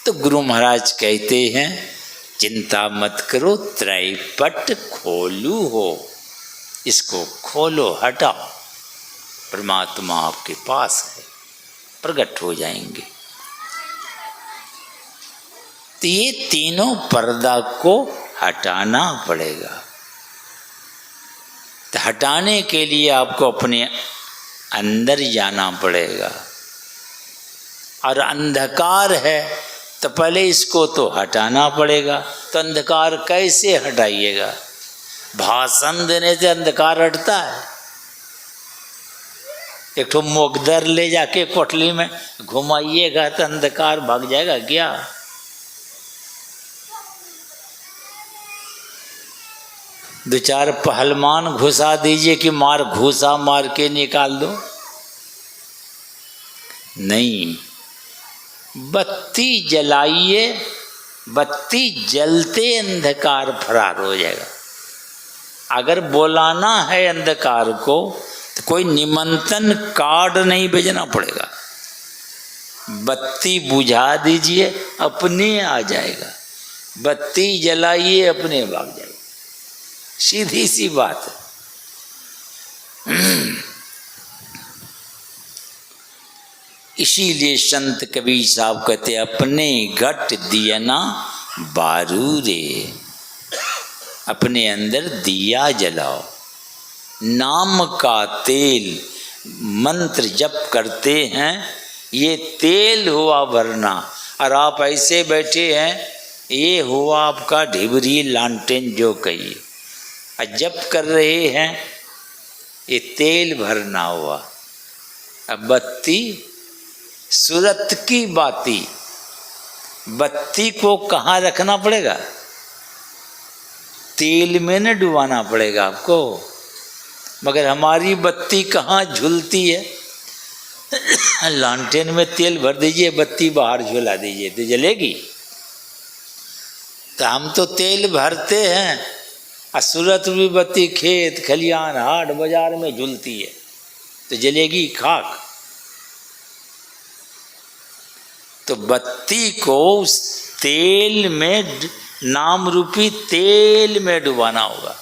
तो गुरु महाराज कहते हैं चिंता मत करो, त्रैपट खोलू हो, इसको खोलो, हटाओ, परमात्मा आपके पास है, प्रकट हो जाएंगे। तो ये तीनों पर्दा को हटाना पड़ेगा। तो हटाने के लिए आपको अपने अंदर जाना पड़ेगा। और अंधकार है तो पहले इसको तो हटाना पड़ेगा। तो अंधकार कैसे हटाइएगा? भाषण देने से अंधकार हटता है? एक ठो मोगदर ले जाके कोठली में घुमाइएगा तो अंधकार भाग जाएगा क्या? दो चार पहलवान घुसा दीजिए कि मार घुसा मार के निकाल दो, नहीं। बत्ती जलाइए, बत्ती जलते अंधकार फरार हो जाएगा। अगर बुलाना है अंधकार को तो कोई निमंत्रण कार्ड नहीं भेजना पड़ेगा, बत्ती बुझा दीजिए अपने आ जाएगा, बत्ती जलाइए अपने भाग जाएगा। सीधी सी बात है। इसीलिए संत कबीर साहब कहते अपने घट दिया ना बारू रे, अपने अंदर दिया जलाओ। नाम का तेल मंत्र जप करते हैं, ये तेल हुआ भरना। और आप ऐसे बैठे हैं, ये हुआ आपका ढिबरी लालटेन जो कहिए, जप कर रहे हैं, ये तेल भरना हुआ। अब बत्ती सूरत की बाती, बत्ती को कहाँ रखना पड़ेगा? तेल में न डुबाना पड़ेगा आपको। मगर हमारी बत्ती कहाँ झुलती है? लालटेन में तेल भर दीजिए, बत्ती बाहर झुला दीजिए तो जलेगी। तो हम तो तेल भरते हैं, सूरत भी बत्ती खेत खलियान हाट बाजार में झुलती है तो जलेगी खाक। तो बत्ती को उस तेल में, नाम रूपी तेल में डुबाना होगा।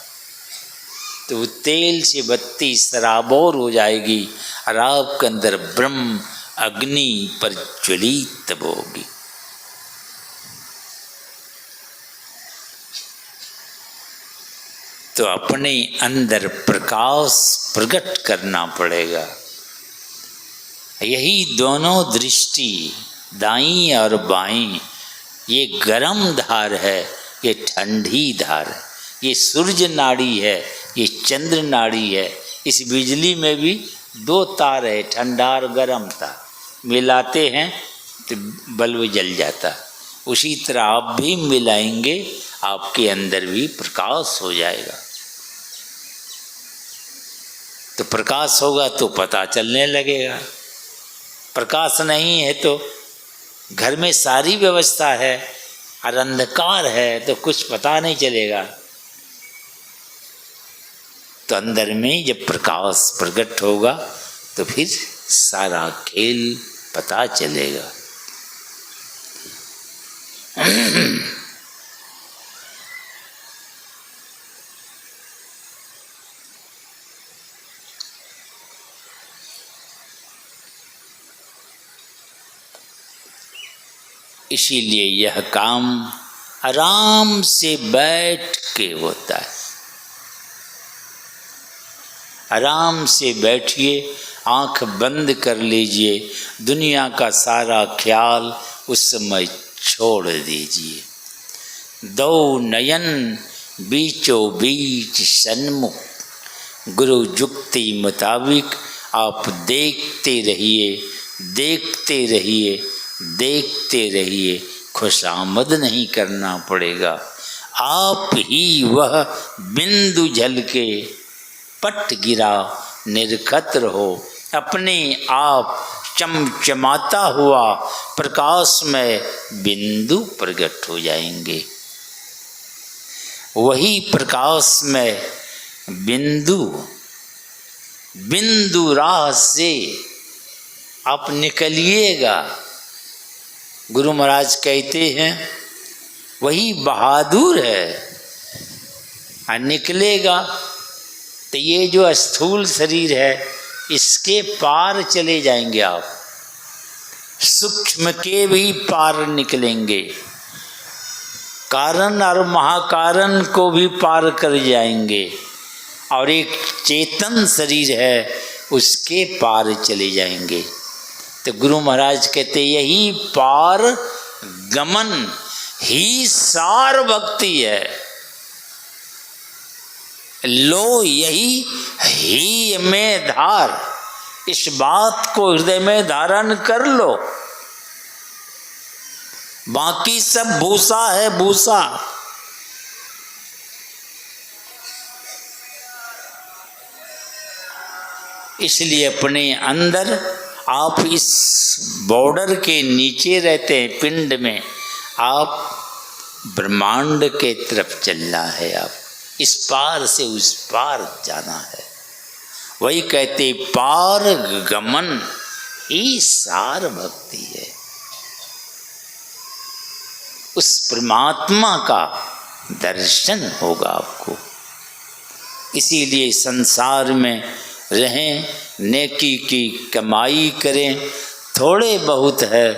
तो वो तेल से बत्ती सराबोर हो जाएगी और आपके अंदर ब्रह्म अग्नि प्रज्वलित होगी। तो अपने अंदर प्रकाश प्रकट करना पड़ेगा। यही दोनों दृष्टि, दाईं और बाईं, ये गर्म धार है, ये ठंडी धार है, ये सूर्य नाड़ी है, ये चंद्र नाड़ी है। इस बिजली में भी दो तार है, ठंडा और गर्म तार, मिलाते हैं तो बल्ब जल जाता। उसी तरह आप भी मिलाएंगे, आपके अंदर भी प्रकाश हो जाएगा। तो प्रकाश होगा तो पता चलने लगेगा। प्रकाश नहीं है तो घर में सारी व्यवस्था है और अंधकार है तो कुछ पता नहीं चलेगा। तो अंदर में जब प्रकाश प्रकट होगा तो फिर सारा खेल पता चलेगा। इसीलिए यह काम आराम से बैठ के होता है। आराम से बैठिए, आंख बंद कर लीजिए, दुनिया का सारा ख्याल उस समय छोड़ दीजिए। दो नयन बीचों बीच सन्मुख, गुरु जुक्ति मुताबिक आप देखते रहिए, देखते रहिए, देखते रहिए। खुशामद नहीं करना पड़ेगा। आप ही वह बिंदु जल के पट गिरा निर्खत रहो, अपने आप चमचमाता हुआ प्रकाश में बिंदु प्रकट हो जाएंगे। वही प्रकाश में बिंदु, बिंदु राह से आप निकलिएगा गुरु महाराज कहते हैं वही बहादुर है। और निकलेगा तो ये जो स्थूल शरीर है इसके पार चले जाएंगे आप, सूक्ष्म के भी पार निकलेंगे, कारण और महाकारण को भी पार कर जाएंगे, और एक चेतन शरीर है उसके पार चले जाएंगे। तो गुरु महाराज कहते यही पार गमन ही सार भक्ति है। लो यही ही में धार, इस बात को हृदय में धारण कर लो, बाकी सब भूसा है भूसा। इसलिए अपने अंदर आप इस बॉर्डर के नीचे रहते हैं, पिंड में, आप ब्रह्मांड के तरफ चलना है, आप इस पार से उस पार जाना है। वही कहते पार गमन ही सार भक्ति है। उस परमात्मा का दर्शन होगा आपको। इसीलिए संसार में रहें, नेकी की कमाई करें, थोड़े बहुत है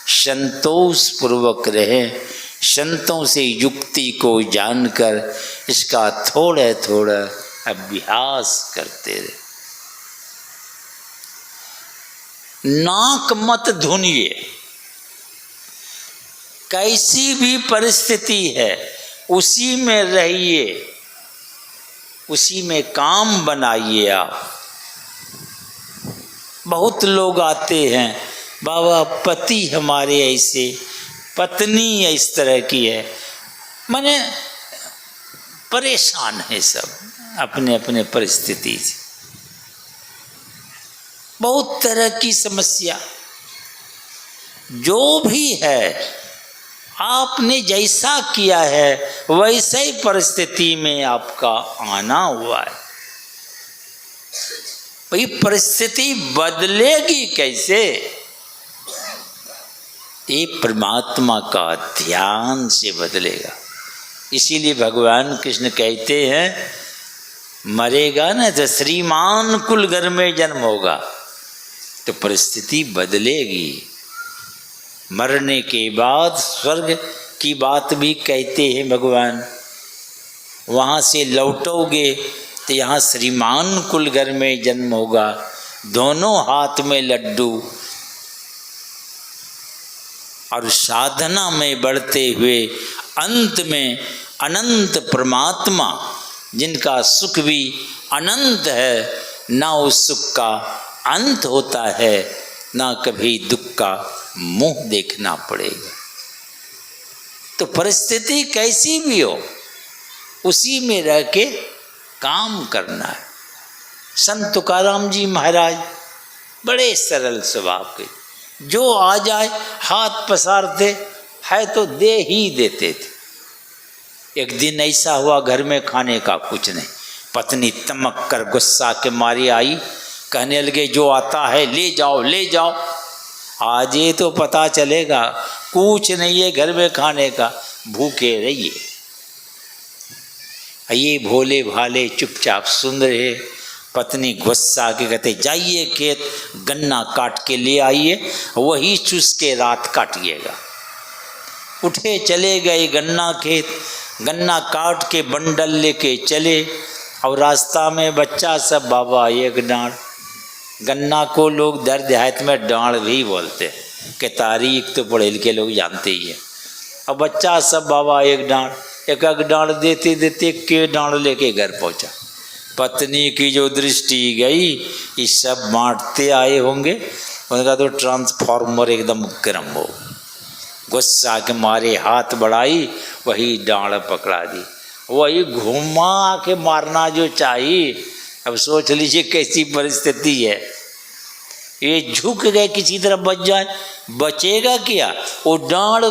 संतोष पूर्वक रहें, संतों से युक्ति को जानकर इसका थोड़ा थोड़ा अभ्यास करते रहे। नाक मत धुनिए, कैसी भी परिस्थिति है उसी में रहिए, उसी में काम बनाइए आप। बहुत लोग आते हैं, बाबा पति हमारे ऐसे, पत्नी इस तरह की है, माने परेशान है सब अपने अपने परिस्थिति से, बहुत तरह की समस्या। जो भी है आपने जैसा किया है वैसे ही परिस्थिति में आपका आना हुआ है। भाई परिस्थिति बदलेगी कैसे? ये परमात्मा का ध्यान से बदलेगा। इसीलिए भगवान कृष्ण कहते हैं मरेगा ना तो श्रीमान कुल घर में जन्म होगा, तो परिस्थिति बदलेगी। मरने के बाद स्वर्ग की बात भी कहते हैं भगवान, वहाँ से लौटोगे तो यहाँ श्रीमान कुल घर में जन्म होगा, दोनों हाथ में लड्डू, और साधना में बढ़ते हुए अंत में अनंत परमात्मा जिनका सुख भी अनंत है, ना उस सुख का अंत होता है, ना कभी दुख का मुंह देखना पड़ेगा। तो परिस्थिति कैसी भी हो उसी में रह के काम करना है। संत तुकाराम जी महाराज बड़े सरल स्वभाव के, जो आ जाए हाथ पसारते है तो दे ही देते थे। एक दिन ऐसा हुआ घर में खाने का कुछ नहीं, पत्नी तमक कर गुस्सा के मारी आई, कहने लगे जो आता है ले जाओ ले जाओ, आज ये तो पता चलेगा कुछ नहीं है घर में खाने का, भूखे रहिए। ये भोले भाले चुपचाप सुन रहे। पत्नी गुस्सा के कहते जाइए खेत गन्ना काट के ले आइए, वही चूस के रात काटिएगा। उठे चले गए गन्ना खेत, गन्ना काट के बंडल लेके चले, और रास्ता में बच्चा सब बाबा एक डांड, गन्ना को लोग दर देहात में डांड भी बोलते हैं कि तारीख तो पढ़े लिखे लोग जानते ही है। अब बच्चा सब बाबा एक डांड, एक एक डांड देते देते के डांड लेके घर पहुंचा। पत्नी की जो दृष्टि गई, ये सब बांटते आए होंगे, उनका तो ट्रांसफार्मर एकदम गर्म हो, गुस्सा के मारे हाथ बढ़ाई, वही डांड पकड़ा दी, वही घुमा के मारना जो चाहिए। अब सोच लीजिए कैसी परिस्थिति है। ये झुक गए किसी तरह बच जाए, बचेगा क्या? वो डांड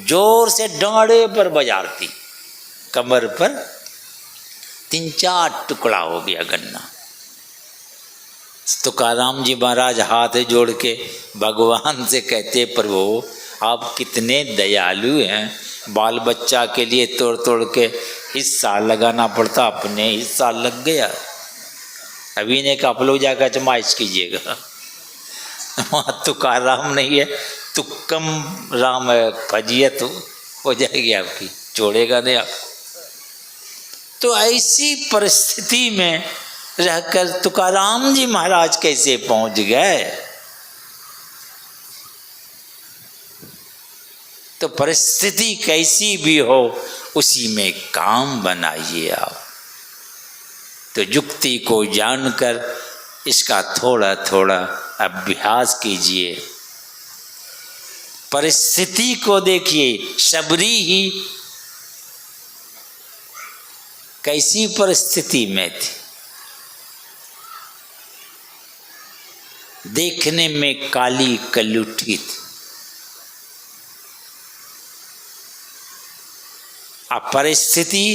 जोर से डांडे पर बजारती, कमर पर 3-4 टुकड़ा हो गया गन्ना। तुकाराम जी महाराज हाथ जोड़ के भगवान से कहते प्रभु आप कितने दयालु हैं, बाल बच्चा के लिए तोड़ तोड़ के हिस्सा लगाना पड़ता, अपने हिस्सा लग गया। अभी ने कहा आप लोग जाकर आजमाइश कीजिएगा, वहाँ तुकाराम नहीं है, तुक्कम राम है, फजियत हो जाएगी आपकी, छोड़ेगा नहीं आपको। तो ऐसी परिस्थिति में रहकर तुकाराम जी महाराज कैसे पहुंच गए? तो परिस्थिति कैसी भी हो उसी में काम बनाइए आप। तो युक्ति को जानकर इसका थोड़ा थोड़ा अभ्यास कीजिए। परिस्थिति को देखिए, शबरी ही कैसी परिस्थिति में थी, देखने में काली कलुठी थी। अब परिस्थिति,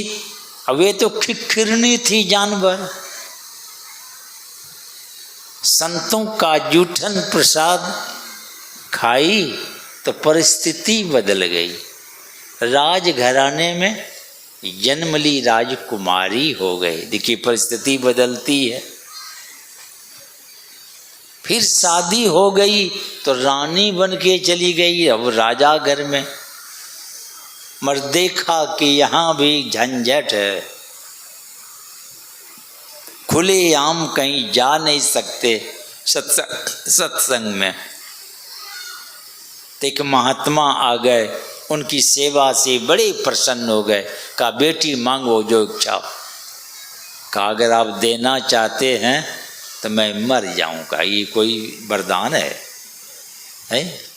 वे तो खिखिरनी थी जानवर। संतों का जूठन प्रसाद खाई तो परिस्थिति बदल गई। राजघराने में जन्म ली, राजकुमारी हो गई। देखिए परिस्थिति बदलती है। फिर शादी हो गई तो रानी बन के चली गई, अब राजा घर में। मर देखा कि यहाँ भी झंझट है, खुले आम कहीं जा नहीं सकते सत्संग में। तो एक महात्मा आ गए, उनकी सेवा से बड़े प्रसन्न हो गए। कहा बेटी मांगो जो इच्छा हो। कहा अगर आप देना चाहते हैं तो मैं मर जाऊंगा, ये कोई वरदान है?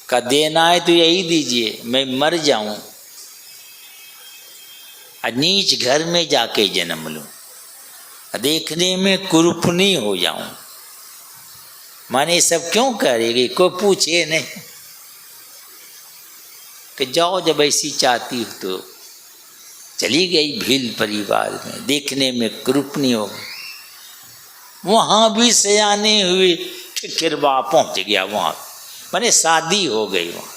का देना है तो यही दीजिए, मैं मर जाऊं, नीच घर में जाके जन्म लूं, देखने में कुरूपनी हो जाऊं। माने सब क्यों करेगी, कोई पूछे नहीं कि जाओ, जब ऐसी चाहती हो तो। चली गई भील परिवार में, देखने में कुरूपनी हो गई। वहाँ भी सयाने हुई, ठिकिरवा पहुँच गया वहाँ, माने शादी हो गई। वहाँ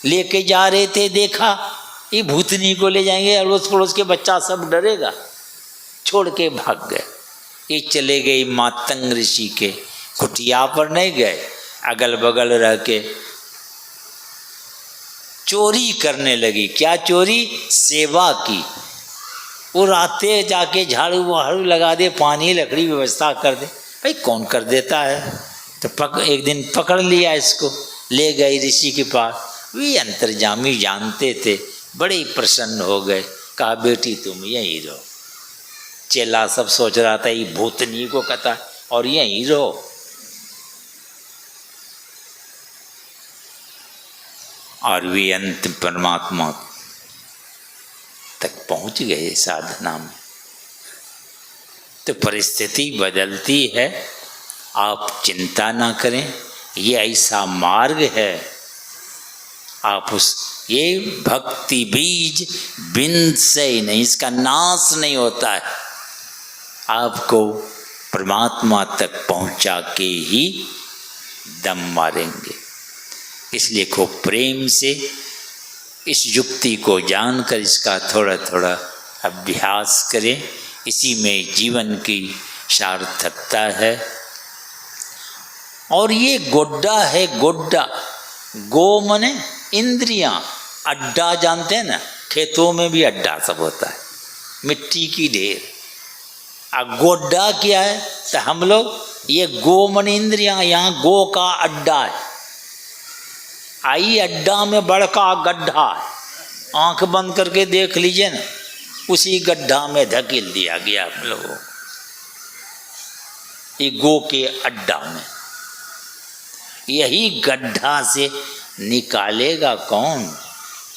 लेके जा रहे थे, देखा ये भूतनी को ले जाएंगे, अड़ोस पड़ोस के बच्चा सब डरेगा, छोड़ के भाग गए। ये चले गई मातंग ऋषि के कुटिया पर, नहीं गए, अगल बगल रह के चोरी करने लगी। क्या चोरी? सेवा की। वो राते जाके झाड़ू वाड़ू लगा दे, पानी लकड़ी व्यवस्था कर दे। भाई कौन कर देता है? तो एक दिन पकड़ लिया इसको, ले गए ऋषि के पास। वे अंतर्जामी जानते थे, बड़े प्रसन्न हो गए। कहा बेटी तुम यहीं रहो। चेला सब सोच रहा था ये भूतनी को कहता और यहीं रहो। और वे अंत परमात्मा तक पहुंच गए साधना में। तो परिस्थिति बदलती है, आप चिंता ना करें, ये ऐसा मार्ग है। आप ये भक्ति बीज बिंद से ही नहीं, इसका नाश नहीं होता है, आपको परमात्मा तक पहुंचा के ही दम मारेंगे। इसलिए खूब प्रेम से इस युक्ति को जानकर इसका थोड़ा थोड़ा अभ्यास करें। इसी में जीवन की सार्थकता है। और ये गोड्डा है, गोड्डा, गो मने इंद्रियां, अड्डा जानते हैं ना, खेतों में भी अड्डा सब होता है, मिट्टी की ढेर। गोड्डा क्या है? तो हम लोग ये गो मन इंद्रियां, यहाँ गो का अड्डा है। आई अड्डा में बड़का गड्ढा है, आंख बंद करके देख लीजिए ना, उसी गड्ढा में धकेल दिया गया हम लोगों को, ये गो के अड्डा में। यही गड्ढा से निकालेगा कौन?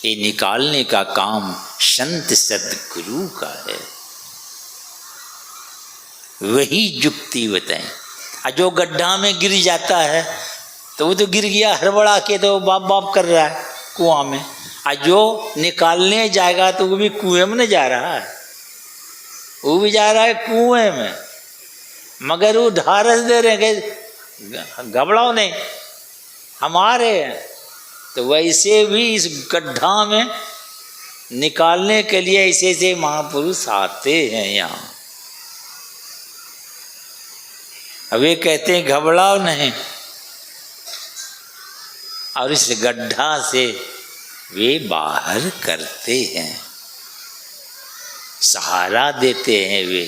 ये निकालने का काम संत सद्गुरु का है। वही युक्ति बताएं। जो गड्ढा में गिर जाता है तो वो तो गिर गया, हड़बड़ा के तो बाप बाप कर रहा है कुआं में। जो निकालने जाएगा तो वो भी कुएं में न जा रहा है, वो भी जा रहा है कुएं में, मगर वो ढारस दे रहे हैं, घबराओ नहीं, हमारे हैं, तो वैसे भी इस गड्ढा में निकालने के लिए ऐसे ऐसे महापुरुष आते हैं यहाँ। अब वे कहते हैं घबराओ नहीं, और इस गड्ढा से वे बाहर करते हैं, सहारा देते हैं वे।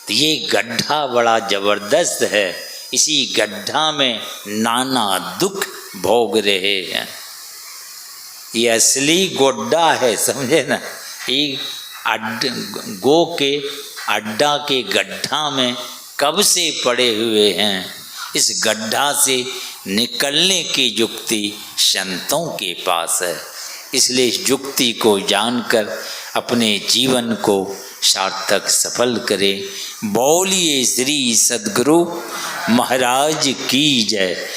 तो ये गड्ढा बड़ा जबरदस्त है, इसी गड्ढा में नाना दुख भोग रहे हैं। ये असली गोड्डा है, समझे ना। ये गो के अड्डा के गड्ढा में कब से पड़े हुए हैं। इस गड्ढा से निकलने की युक्ति संतों के पास है, इसलिए इस युक्ति को जानकर अपने जीवन को सार्थक सफल करें। बोलिए श्री सद्गुरु महाराज की जय।